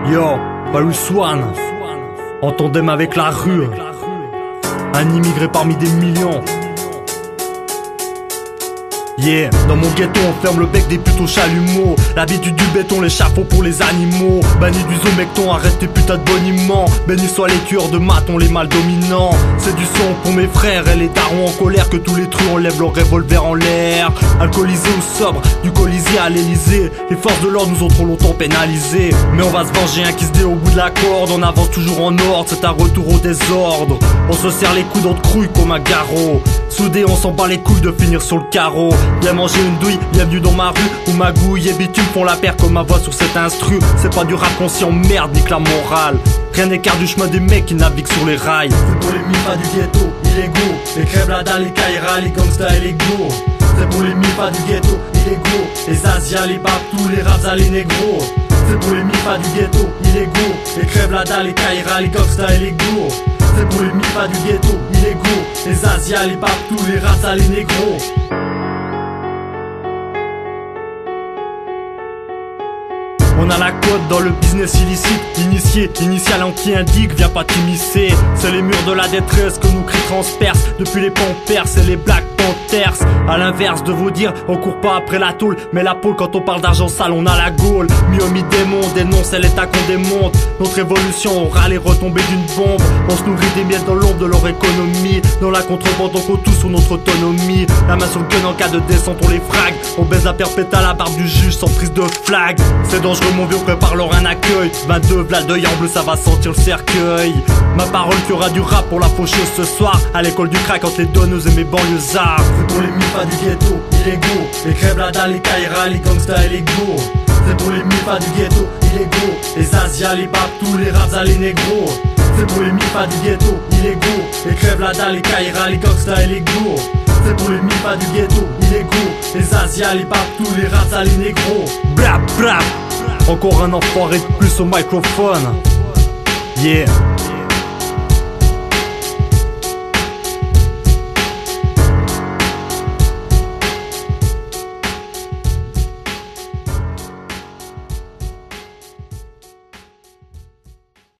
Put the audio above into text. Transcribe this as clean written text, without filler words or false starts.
Yo, Balou Swan, en tandem avec la rue, un immigré parmi des millions. Yeah, dans mon ghetto on ferme le bec des putes chalumeaux. L'habitude du béton, l'échafaud pour les animaux. Banni du zomecton, arrête tes putains de boniments. Béni soient les tueurs de maton, les mâles dominants. C'est du son pour mes frères et les darons en colère. Que tous les truands enlèvent leur revolver en l'air. Alcoolisés ou sobres, du Colisée à l'Elysée. Les forces de l'ordre nous ont trop longtemps pénalisés. Mais on va se venger, un qui se dé au bout de la corde. On avance toujours en ordre, c'est un retour au désordre. On se serre les coudes, on te crouille comme un garrot. Soudés, on s'en bat les couilles de finir sur le carreau. Viens manger une douille, bienvenue dans ma rue où Magouille et Bitume font la paire comme ma voix sur cet instru. C'est pas du rap conscient, merde, nique la morale. Rien n'écarte du chemin des mecs qui naviguent sur les rails. C'est pour les milfas du ghetto, illégaux. Les crèves la dalle, les caïras, les gangsters et les go. C'est pour les milfas du ghetto, illégaux. Les asias, les babtous, les razas, les négros. C'est pour les milfas du ghetto, illégaux. Les crèves la dalle, les caïras, les gangsters et les go. C'est pour les milfas du ghetto, illégaux. Les asias, les babtous, les razas, les négros. On a la cote dans le business illicite. Initié, initial en qui indique, viens pas t'immiscer. C'est les murs de la détresse que nous cris transpercent. Depuis les Pampers et les Black Panthers. À l'inverse de vous dire, on court pas après la tôle. Mais la pôle, quand on parle d'argent sale, on a la gaule. Myomi démon, dénonce, c'est l'état qu'on démonte. Notre évolution aura les retombées d'une bombe. On se nourrit des miettes dans l'ombre de leur économie. Dans la contrebande, on compte tout sur notre autonomie. La main sur le gun en cas de descente, on les frague. On baise la perpète à la barbe du juge sans prise de flag. C'est dangereux mon vieux, prépare leur un accueil. 22 v'là d'œil en bleu, ça va sentir le cercueil. Ma parole qu'il y aura du rap pour la faucheuse ce soir. À l'école du crack entre les donneuses et mes banlieusards. C'est pour les milfas du ghetto, illégaux. Les crèves la dalle, les caïras, les gangsters et les go. C'est pour les milfas du ghetto, illégaux. Les asias, les babtous, les razas, les négros. C'est pour les milfas du ghetto, illégaux. Les crèves la dalle, les caïras, les gangsters et les go. C'est pour les milfas du ghetto, illégaux. Les asias, les babtous, les razas, les négros. Brap, brap. Encore un enfoiré de plus au microphone. Yeah.